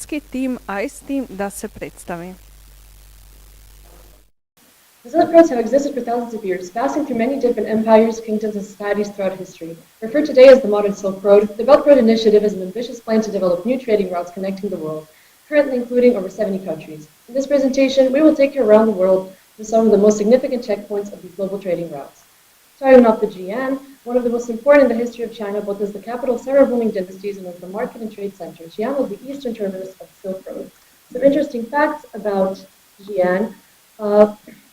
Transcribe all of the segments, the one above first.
hrvatski tim ISteam da se predstavi. The Silk Roads have existed for thousands of years, passing through many different empires, kingdoms, and societies throughout history. Referred today as the modern Silk Road, the Belt Road Initiative is an ambitious plan to develop new trading routes connecting the world, currently including over 70 countries. In this presentation, we will take you around the world to some of the most significant checkpoints of these global trading routes. Starting off the Jian, one of the most important in the history of China, both as the capital of several booming dynasties and as the market and trade center. Jian was the eastern terminus of the Silk Road. Some interesting facts about Jian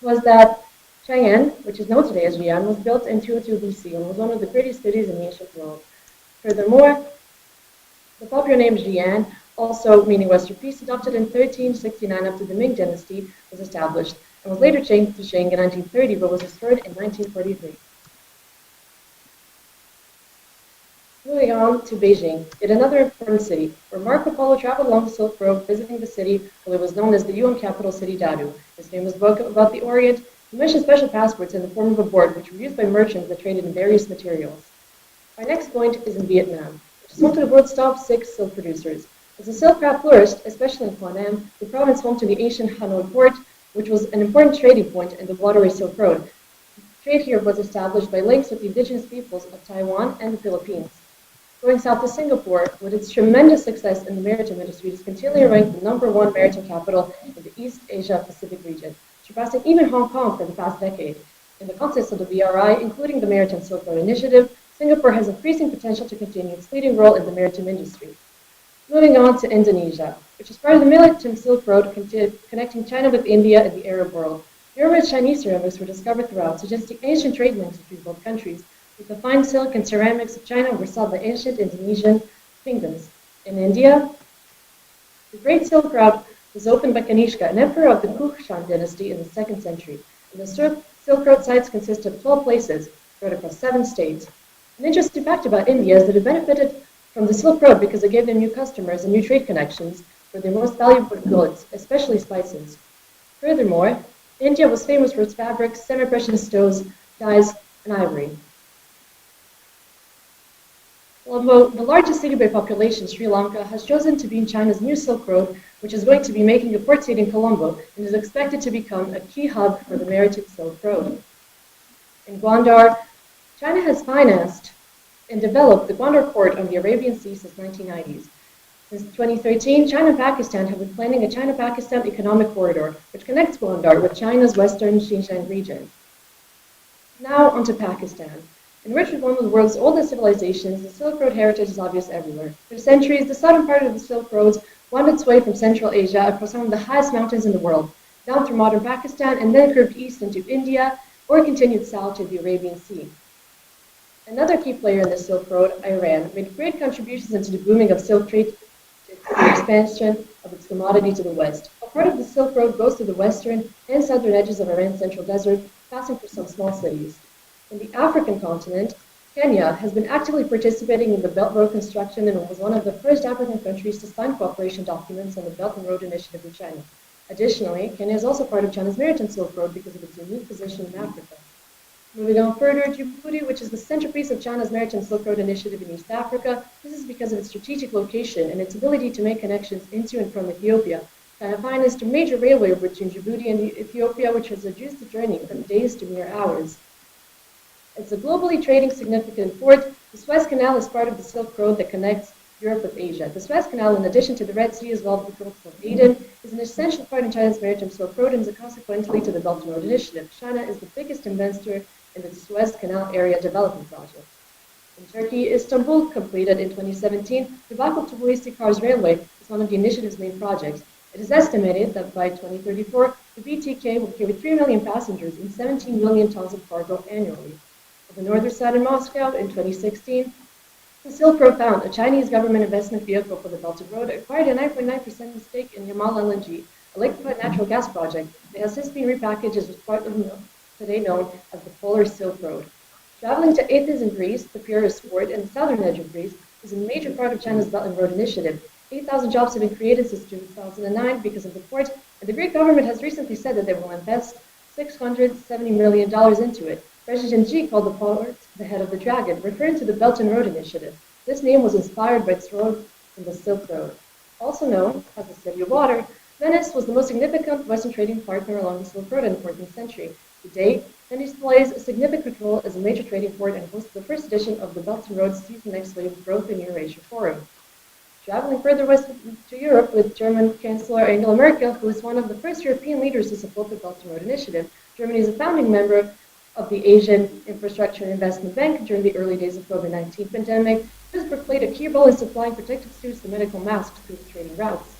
was that Cheyenne, which is known today as Jian, was built in 202 BC and was one of the prettiest cities in the ancient world. Furthermore, the popular name Jian, also meaning Western Peace, adopted in 1369 after the Ming Dynasty was established, and was later changed to Shang in 1930, but was restored in 1943. Moving on to Beijing, yet another important city, where Marco Polo traveled along the Silk Road, visiting the city while it was known as the Yuan capital city Dadu. His famous book about the Orient mentioned special passports in the form of a board, which were used by merchants that traded in various materials. Our next point is in Vietnam, which is home to the world's top 6 silk producers. As the silk craft flourished, especially in Quang Nam, the province home to the ancient Hanoi port, which was an important trading point in the waterway Silk Road. Trade here was established by links with the indigenous peoples of Taiwan and the Philippines. Going south to Singapore, with its tremendous success in the maritime industry, it is continually ranked the #1 maritime capital in the East Asia Pacific region, surpassing even Hong Kong for the past decade. In the context of the BRI, including the Maritime Silk Road Initiative, Singapore has increasing potential to continue its leading role in the maritime industry. Moving on to Indonesia, which is part of the Maritime Silk Road connecting China with India and the Arab world. Numerous Chinese ceramics were discovered throughout, suggesting ancient trade links between both countries. The fine silk and ceramics of China were sold by ancient Indonesian kingdoms. In India, the Great Silk Route was opened by Kanishka, an emperor of the Kushan dynasty in the 2nd century. And the Silk Road sites consist of 12 places spread across 7 states. An interesting fact about India is that it benefited from the Silk Road because it gave them new customers and new trade connections for their most valuable goods, especially spices. Furthermore, India was famous for its fabrics, semi-precious stones, dyes, and ivory. Although the largest city by population, Sri Lanka, has chosen to be in China's new Silk Road, which is going to be making a port city in Colombo and is expected to become a key hub for the Maritime Silk Road. In Gwandar, China has financed and developed the Gwandar port on the Arabian Sea since the 1990s. Since 2013, China and Pakistan have been planning a China-Pakistan economic corridor, which connects Gwandar with China's western Xinjiang region. Now onto Pakistan. Enriched with one of the world's oldest civilizations, the Silk Road heritage is obvious everywhere. For centuries, the southern part of the Silk Roads wound its way from Central Asia across some of the highest mountains in the world, down through modern Pakistan, and then curved east into India, or continued south to the Arabian Sea. Another key player in the Silk Road, Iran, made great contributions into the booming of silk trade to the expansion of its commodity to the west. A part of the Silk Road goes to the western and southern edges of Iran's central desert, passing through some small cities. In the African continent, Kenya has been actively participating in the Belt Road construction and was one of the first African countries to sign cooperation documents on the Belt and Road Initiative with China. Additionally, Kenya is also part of China's Maritime Silk Road because of its unique position in Africa. Moving on further, Djibouti, which is the centerpiece of China's Maritime Silk Road Initiative in East Africa, this is because of its strategic location and its ability to make connections into and from Ethiopia. China financed a major railway between Djibouti and Ethiopia, which has reduced the journey from days to mere hours. It's a globally trading significant port. The Suez Canal is part of the Silk Road that connects Europe with Asia. The Suez Canal, in addition to the Red Sea as well as the Gulf of Aden, is an essential part in China's Maritime Silk Road and is consequently to the Belt and Road Initiative. China is the biggest investor in the Suez Canal Area Development Project. In Turkey, Istanbul, completed in 2017, the Baku-Tbilisi Cars Railway is one of the initiative's main projects. It is estimated that by 2034, the BTK will carry 3 million passengers and 17 million tons of cargo annually. On the northern side in Moscow, in 2016, the Silk Road found a Chinese government investment vehicle for the Belt and Road acquired a 9.9% stake in Yamal LNG, a liquefied natural gas project that has since been repackaged as part of today known as the Polar Silk Road. Traveling to Athens in Greece, the purest port in the southern edge of Greece, is a major part of China's Belt and Road Initiative. 8,000 jobs have been created since 2009 because of the port, and the Greek government has recently said that they will invest $670 million into it. President Xi called the port the head of the dragon, referring to the Belt and Road Initiative. This name was inspired by its role in the Silk Road. Also known as the City of Water, Venice was the most significant Western trading partner along the Silk Road in the 14th century. To date, Venice plays a significant role as a major trading port and hosted the first edition of the Belt and Road Seas and Next Wave Growth in Eurasia Forum. Traveling further west to Europe with German Chancellor Angela Merkel, who was one of the first European leaders to support the Belt and Road Initiative, Germany is a founding member of the Asian Infrastructure and Investment Bank during the early days of COVID-19 pandemic. Duisburg played a key role in supplying protective suits and medical masks through the trading routes.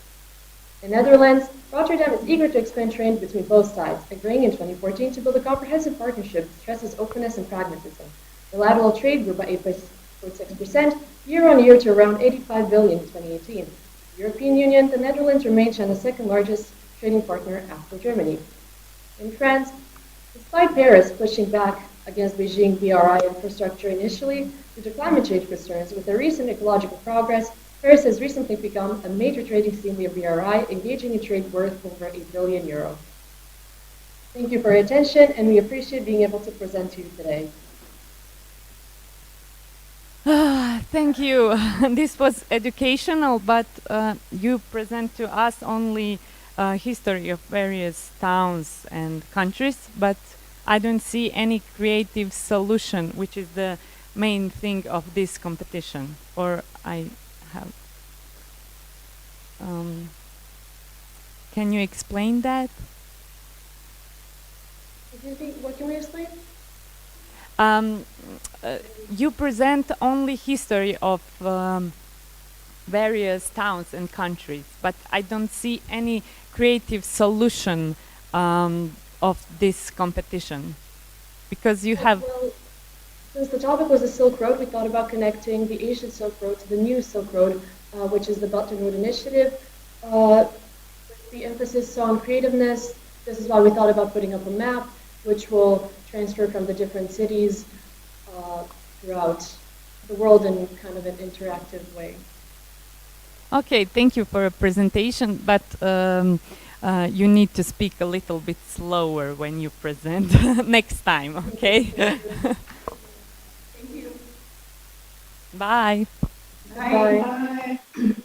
In Netherlands, Rotterdam is eager to expand trade between both sides, agreeing in 2014 to build a comprehensive partnership that stresses openness and pragmatism. Bilateral trade grew by 8.6% year-on-year to around 85 billion in 2018. The European Union, the Netherlands remains China's second largest trading partner after Germany. In France, despite Paris pushing back against Beijing BRI infrastructure initially due to climate change concerns, with their recent ecological progress, Paris has recently become a major trading scene via BRI, engaging in trade worth over €8 billion. Thank you for your attention, and we appreciate being able to present to you today. Thank you. This was educational, but you present to us only history of various towns and countries, but I don't see any creative solution, which is the main thing of this competition. Or I have. Can you explain that? What can we explain? You present only history of various towns and countries, but I don't see any creative solution of this competition, because you have. Well, since the topic was the Silk Road, we thought about connecting the Asian Silk Road to the new Silk Road, which is the Belt and Road Initiative. With the emphasis on creativeness, this is why we thought about putting up a map, which will transfer from the different cities throughout the world in kind of an interactive way. Okay, thank you for a presentation, but you need to speak a little bit slower when you present next time, okay? Thank you. Bye. Bye. Bye.